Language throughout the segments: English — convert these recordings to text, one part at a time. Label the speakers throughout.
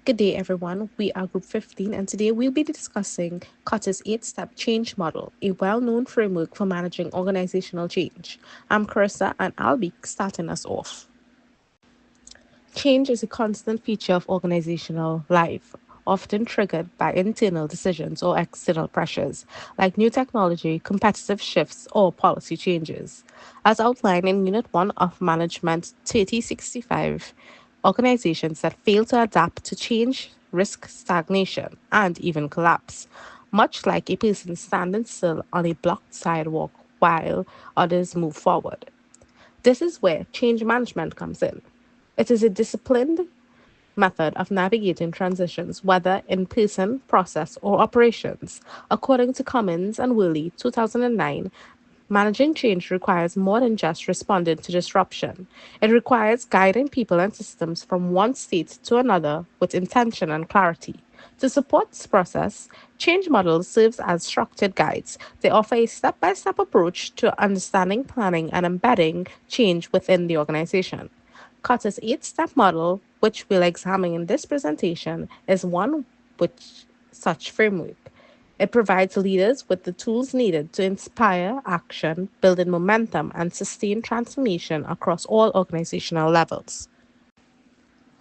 Speaker 1: Good day, everyone. We are Group 15, and today we'll be discussing Kotter's 8-step change model, a well known framework for managing organizational change. I'm Karissa, and I'll be starting us off. Change is a constant feature of organizational life, often triggered by internal decisions or external pressures, like new technology, competitive shifts, or policy changes. As outlined in Unit 1 of Management 3065, organizations that fail to adapt to change risk stagnation and even collapse, much like a person standing still on a blocked sidewalk while others move forward. This is where change management comes in. It is a disciplined method of navigating transitions, whether in person, process, or operations. According to Cummins and Wiley, 2009, managing change requires more than just responding to disruption. It requires guiding people and systems from one state to another with intention and clarity. To support this process, change models serve as structured guides. They offer a step-by-step approach to understanding, planning, and embedding change within the organization. Kotter's 8-step model, which we'll examine in this presentation, is one with such framework. It provides leaders with the tools needed to inspire action, building momentum, and sustain transformation across all organizational levels.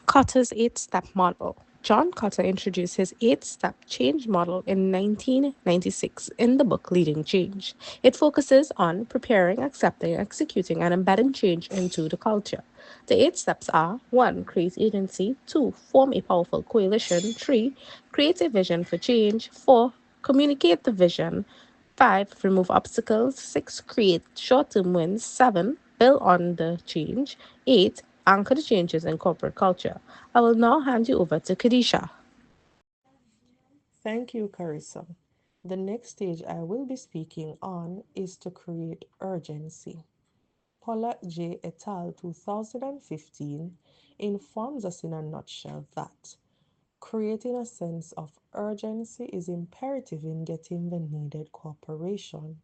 Speaker 1: Kotter's 8-step model. John Kotter introduced his 8-step change model in 1996 in the book Leading Change. It focuses on preparing, accepting, executing, and embedding change into the culture. The 8 steps are: 1. Create agency; 2. Form a powerful coalition; 3. Create a vision for change; 4. Communicate the vision; 5. Remove obstacles; 6. Create short term wins; 7. Build on the change; 8. Anchor the changes in corporate culture. I will now hand you over to Cadesha.
Speaker 2: Thank you, Karissa. The next stage I will be speaking on is to create urgency. Paula J. et al. 2015 informs us in a nutshell that creating a sense of urgency is imperative in getting the needed cooperation.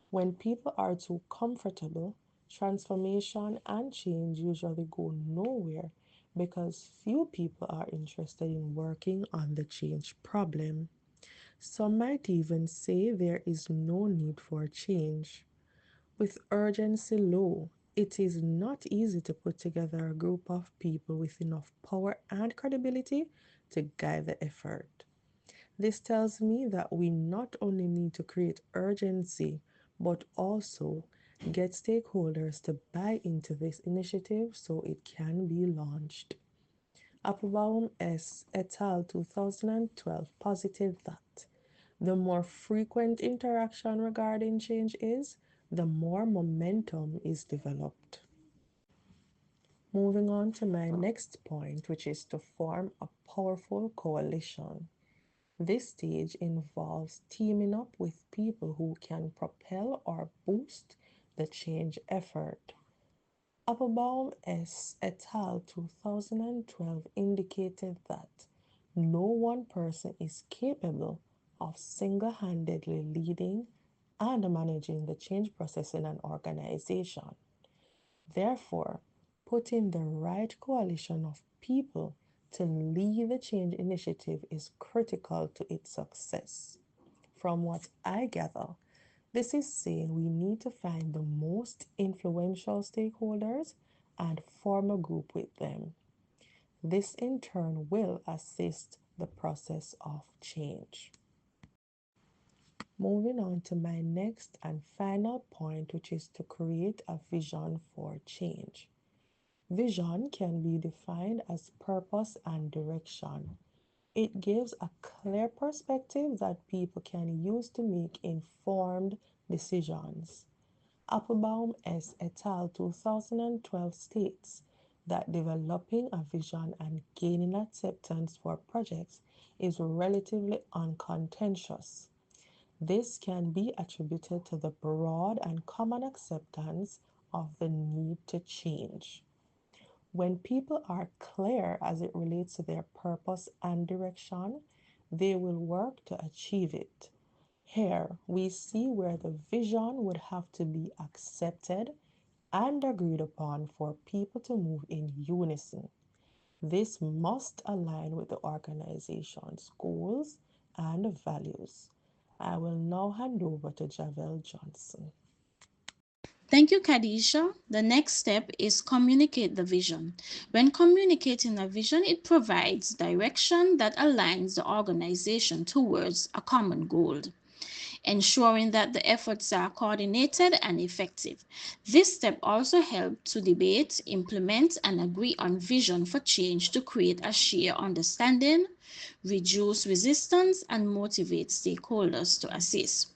Speaker 2: When people are too comfortable, transformation and change usually go nowhere because few people are interested in working on the change problem. Some might even say there is no need for change. With urgency low, it is not easy to put together a group of people with enough power and credibility to guide the effort. This tells me that we not only need to create urgency, but also get stakeholders to buy into this initiative so it can be launched. Applebaum S. et al. 2012 posited that the more frequent interaction regarding change is, the more momentum is developed. Moving on to my next point, which is to form a powerful coalition. This stage involves teaming up with people who can propel or boost the change effort. Applebaum S. et al. 2012 indicated that no one person is capable of single handedly leading and managing the change process in an organization. Therefore, putting the right coalition of people to lead the change initiative is critical to its success. From what I gather, this is saying we need to find the most influential stakeholders and form a group with them. This in turn will assist the process of change. Moving on to my next and final point, which is to create a vision for change. Vision can be defined as purpose and direction. It gives a clear perspective that people can use to make informed decisions. Applebaum S. et al. 2012 states that developing a vision and gaining acceptance for projects is relatively uncontentious. This can be attributed to the broad and common acceptance of the need to change. When people are clear as it relates to their purpose and direction, they will work to achieve it. Here, we see where the vision would have to be accepted and agreed upon for people to move in unison. This must align with the organization's goals and values. I will now hand over to Javelle Johnson.
Speaker 3: Thank you, Cadesha. The next step is communicate the vision. When communicating a vision, it provides direction that aligns the organization towards a common goal, ensuring that the efforts are coordinated and effective. This step also helps to debate, implement, and agree on vision for change to create a shared understanding, reduce resistance, and motivate stakeholders to assist.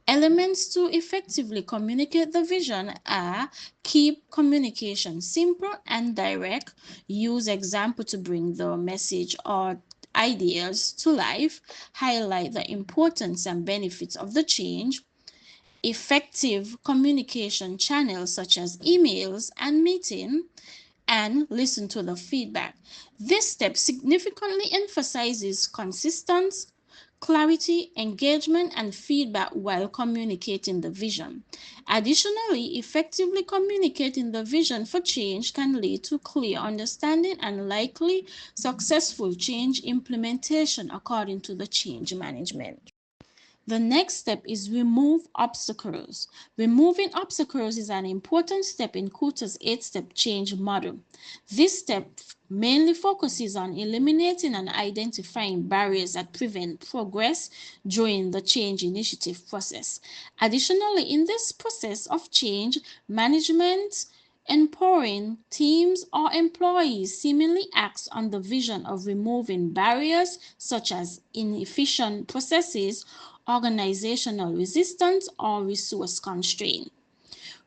Speaker 3: Elements to effectively communicate the vision are keep communication simple and direct, use example to bring the message or ideas to life, highlight the importance and benefits of the change, effective communication channels such as emails and meeting, and listen to the feedback. This step significantly emphasizes consistency, clarity, engagement, and feedback while communicating the vision. Additionally, effectively communicating the vision for change can lead to clear understanding and likely successful change implementation according to the change management. The next step is remove obstacles. Removing obstacles is an important step in Kotter's 8-step change model. This step mainly focuses on eliminating and identifying barriers that prevent progress during the change initiative process. Additionally, in this process of change, management empowering teams or employees seemingly acts on the vision of removing barriers such as inefficient processes, organizational resistance, or resource constraint.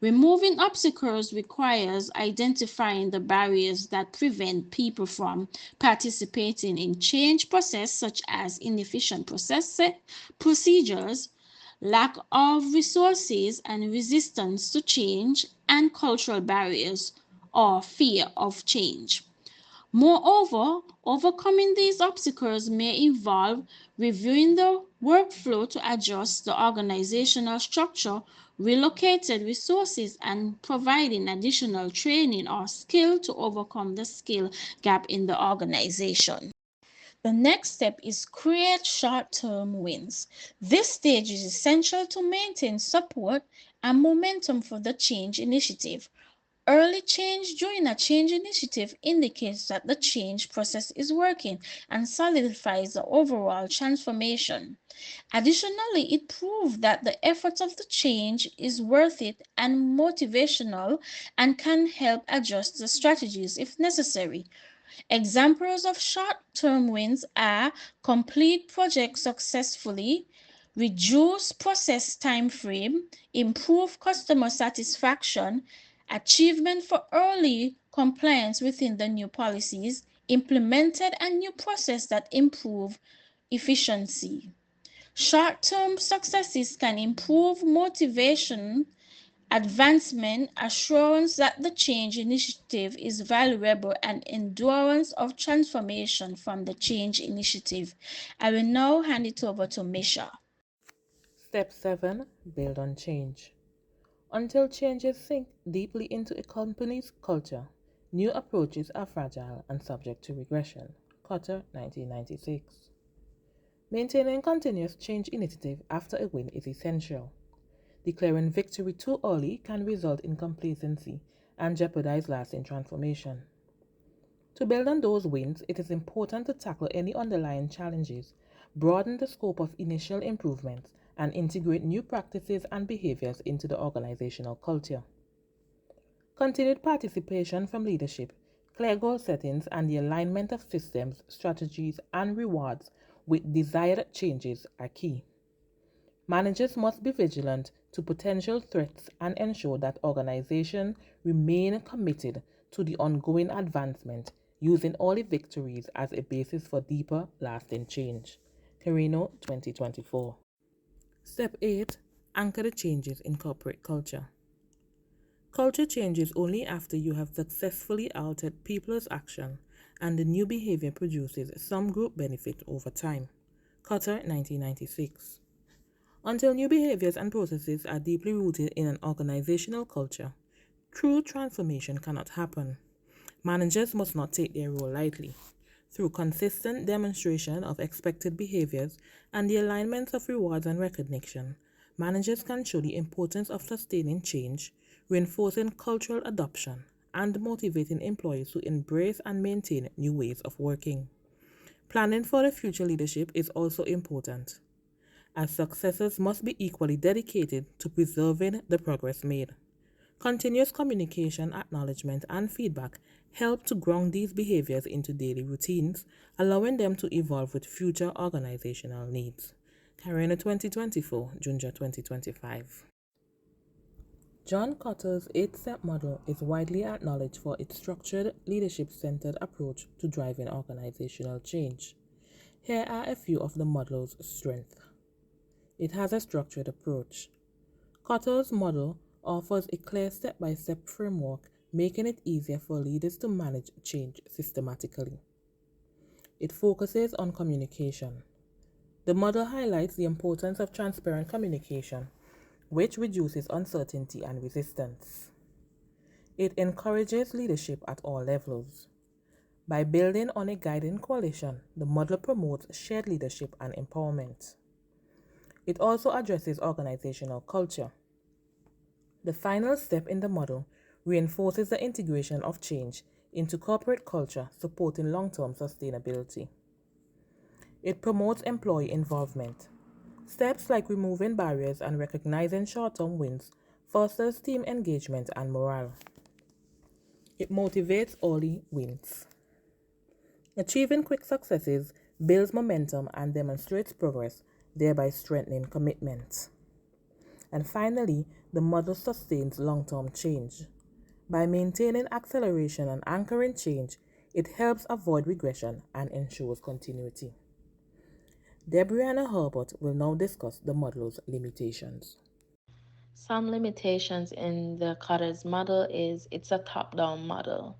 Speaker 3: Removing obstacles requires identifying the barriers that prevent people from participating in change process such as inefficient procedures, lack of resources and resistance to change, and cultural barriers or fear of change. Moreover, overcoming these obstacles may involve reviewing the workflow to adjust the organizational structure, relocated resources, and providing additional training or skill to overcome the skill gap in the organization. The next step is create short-term wins. This stage is essential to maintain support and momentum for the change initiative. Early change during a change initiative indicates that the change process is working and solidifies the overall transformation. Additionally, it proves that the efforts of the change is worth it and motivational and can help adjust the strategies if necessary. Examples of short-term wins are complete projects successfully, reduce process time frame, improve customer satisfaction, achievement for early compliance within the new policies, implemented a new process that improve efficiency. Short-term successes can improve motivation, advancement, assurance that the change initiative is valuable, and endurance of transformation from the change initiative. I will now hand it over to Mischa.
Speaker 2: Step 7, build on change. Until changes sink deeply into a company's culture, new approaches are fragile and subject to regression. Kotter, 1996. Maintaining continuous change initiative after a win is essential. Declaring victory too early can result in complacency and jeopardize lasting transformation. To build on those wins, it is important to tackle any underlying challenges, broaden the scope of initial improvements, and integrate new practices and behaviors into the organizational culture. Continued participation from leadership, clear goal settings, and the alignment of systems, strategies, and rewards with desired changes are key. Managers must be vigilant to potential threats and ensure that organizations remain committed to the ongoing advancement, using early victories as a basis for deeper, lasting change. Carino, 2024. Step 8, anchor the changes in corporate culture. Culture changes only after you have successfully altered people's action and the new behavior produces some group benefit over time. Kotter, 1996. Until new behaviors and processes are deeply rooted in an organizational culture, true transformation cannot happen.
Speaker 4: Managers must not take their role lightly. Through consistent demonstration of expected behaviors and the alignment of rewards and recognition, managers can show the importance of sustaining change, reinforcing cultural adoption, and motivating employees to embrace and maintain new ways of working. Planning for the future leadership is also important, as successors must be equally dedicated to preserving the progress made. Continuous communication, acknowledgement, and feedback help to ground these behaviors into daily routines, allowing them to evolve with future organizational needs. Karina 2024, Junja 2025. John Kotter's 8-step model is widely acknowledged for its structured, leadership-centered approach to driving organizational change. Here are a few of the model's strengths. It has a structured approach. Kotter's model offers a clear step-by-step framework, making it easier for leaders to manage change systematically. It focuses on communication. The model highlights the importance of transparent communication, which reduces uncertainty and resistance. It encourages leadership at all levels. By building on a guiding coalition, the model promotes shared leadership and empowerment. It also addresses organizational culture. The final step in the model reinforces the integration of change into corporate culture, supporting long-term sustainability. It promotes employee involvement. Steps like removing barriers and recognizing short-term wins fosters team engagement and morale. It motivates early wins. Achieving quick successes builds momentum and demonstrates progress, thereby strengthening commitment. And finally, the model sustains long-term change. By maintaining acceleration and anchoring change, it helps avoid regression and ensures continuity. Debriana Herbert will now discuss the model's limitations.
Speaker 1: Some limitations in the Cotter's model is it's a top-down model.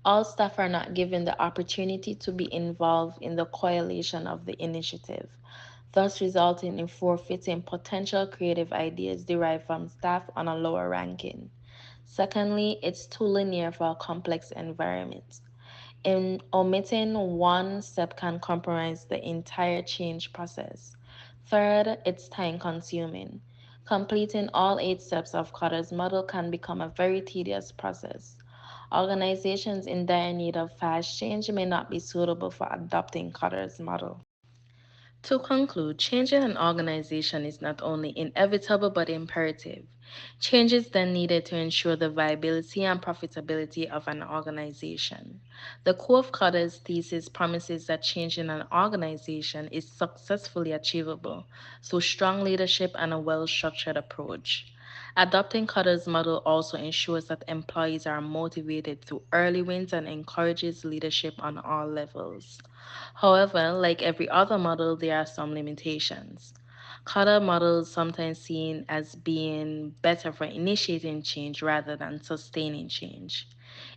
Speaker 1: All staff are not given the opportunity to be involved in the coalition of the initiative, thus resulting in forfeiting potential creative ideas derived from staff on a lower ranking. Secondly, it's too linear for a complex environment. In omitting one step can compromise the entire change process. Third, it's time consuming. Completing all 8 steps of Cotter's model can become a very tedious process. Organizations in dire need of fast change may not be suitable for adopting Cotter's model. To conclude, change in an organization is not only inevitable but imperative. Change is then needed to ensure the viability and profitability of an organization. The core of Cotter's thesis promises that change in an organization is successfully achievable through strong leadership and a well structured approach. Adopting Cotter's model also ensures that employees are motivated through early wins and encourages leadership on all levels. However, like every other model, there are some limitations. Cotter model is sometimes seen as being better for initiating change rather than sustaining change.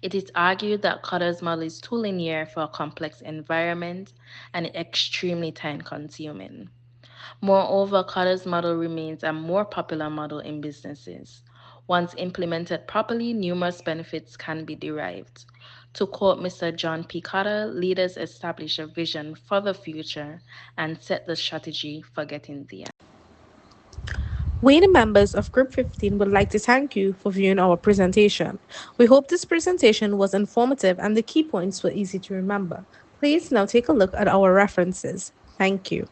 Speaker 1: It is argued that Cotter's model is too linear for a complex environment and extremely time consuming. Moreover, Cotter's model remains a more popular model in businesses. Once implemented properly, numerous benefits can be derived. To quote Mr. John P. Kotter, leaders establish a vision for the future and set the strategy for getting there. We, the members of Group 15, would like to thank you for viewing our presentation. We hope this presentation was informative and the key points were easy to remember. Please now take a look at our references. Thank you.